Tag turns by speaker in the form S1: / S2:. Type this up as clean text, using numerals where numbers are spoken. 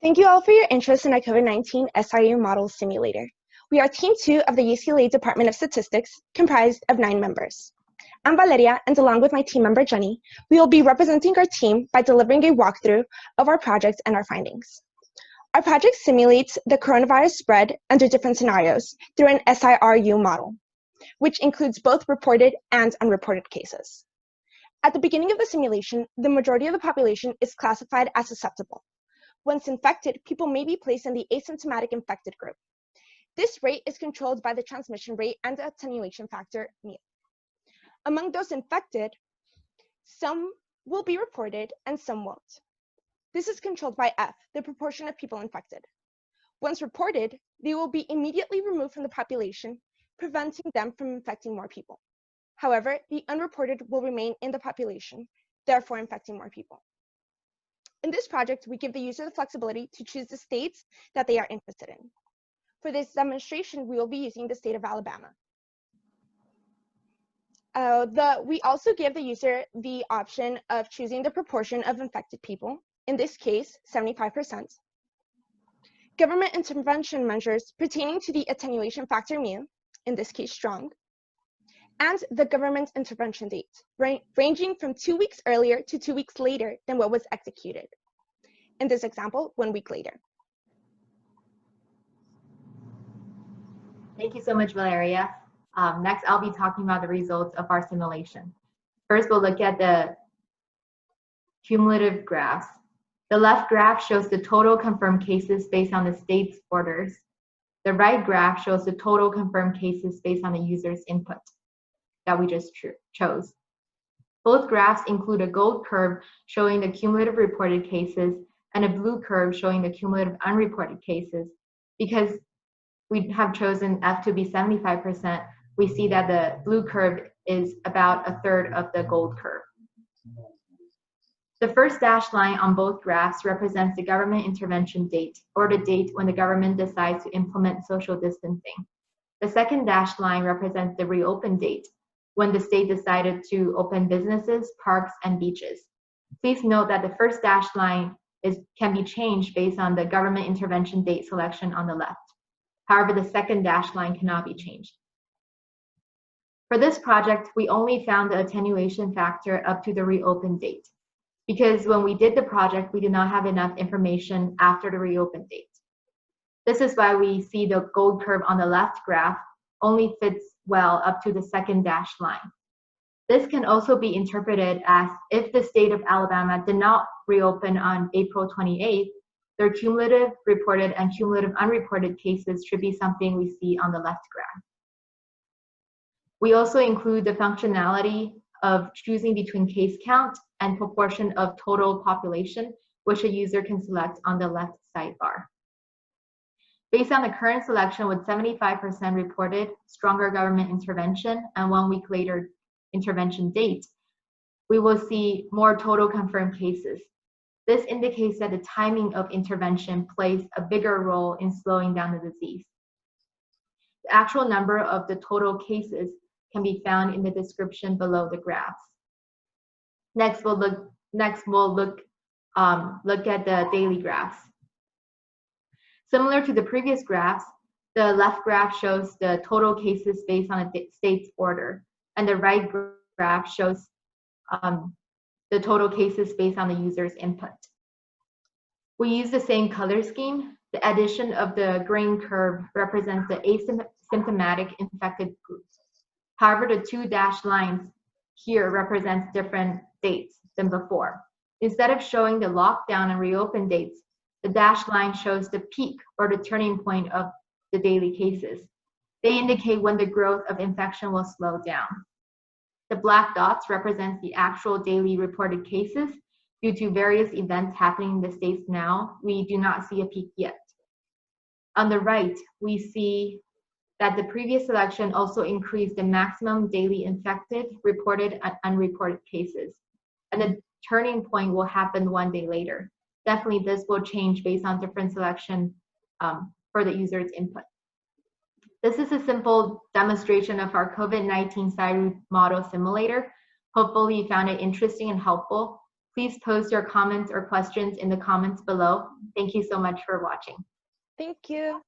S1: Thank you all for your interest in our COVID-19 SIRU Model Simulator. We are Team 2 of the UCLA Department of Statistics, comprised of 9 members. I'm Valeria, and along with my team member Jenny, we will be representing our team by delivering a walkthrough of our project and our findings. Our project simulates the coronavirus spread under different scenarios through an SIRU model, which includes both reported and unreported cases. At the beginning of the simulation, the majority of the population is classified as susceptible. Once infected, people may be placed in the asymptomatic infected group. This rate is controlled by the transmission rate and the attenuation factor mu. Among those infected, some will be reported and some won't. This is controlled by F, the proportion of people infected. Once reported, they will be immediately removed from the population, preventing them from infecting more people. However, the unreported will remain in the population, therefore infecting more people. In this project, we give the user the flexibility to choose the states that they are interested in. For this demonstration, we will be using the state of Alabama. We also give the user the option of choosing the proportion of infected people, in this case, 75%. Government intervention measures pertaining to the attenuation factor mu, in this case, strong, and the government intervention date, ranging from 2 weeks earlier to 2 weeks later than what was executed. In this example, 1 week later.
S2: Thank you so much, Valeria. Next, I'll be talking about the results of our simulation. First, we'll look at the cumulative graphs. The left graph shows the total confirmed cases based on the state's orders. The right graph shows the total confirmed cases based on the user's input that we just chose. Both graphs include a gold curve showing the cumulative reported cases and a blue curve showing the cumulative unreported cases. Because we have chosen F to be 75%, we see that the blue curve is about a third of the gold curve. The first dashed line on both graphs represents the government intervention date, or the date when the government decides to implement social distancing. The second dashed line represents the reopen date, when the state decided to open businesses, parks, and beaches. Please note that the first dashed line can be changed based on the government intervention date selection on the left. However, the second dashed line cannot be changed. For this project, we only found the attenuation factor up to the reopen date, because when we did the project, we did not have enough information after the reopen date. This is why we see the gold curve on the left graph only fits well up to the second dashed line. This can also be interpreted as if the state of Alabama did not reopen on April 28th, their cumulative reported and cumulative unreported cases should be something we see on the left graph. We also include the functionality of choosing between case count and proportion of total population, which a user can select on the left sidebar. Based on the current selection with 75% reported, stronger government intervention, and 1 week later intervention date, we will see more total confirmed cases. This indicates that the timing of intervention plays a bigger role in slowing down the disease. The actual number of the total cases can be found in the description below the graphs. Next, we'll look at the daily graphs. Similar to the previous graphs, the left graph shows the total cases based on a state's order, and the right graph shows the total cases based on the user's input. We use the same color scheme. The addition of the green curve represents the asymptomatic infected groups. However, the 2 dashed lines here represents different dates than before. Instead of showing the lockdown and reopen dates, the dashed line shows the peak or the turning point of the daily cases. They indicate when the growth of infection will slow down. The black dots represent the actual daily reported cases. Due to various events happening in the States now, we do not see a peak yet. On the right, we see that the previous selection also increased the maximum daily infected, reported, and unreported cases. And the turning point will happen 1 day later. Definitely this will change based on different selection for the user's input. This is a simple demonstration of our COVID-19 SIRU Model Simulator. Hopefully you found it interesting and helpful. Please post your comments or questions in the comments below. Thank you so much for watching.
S1: Thank you.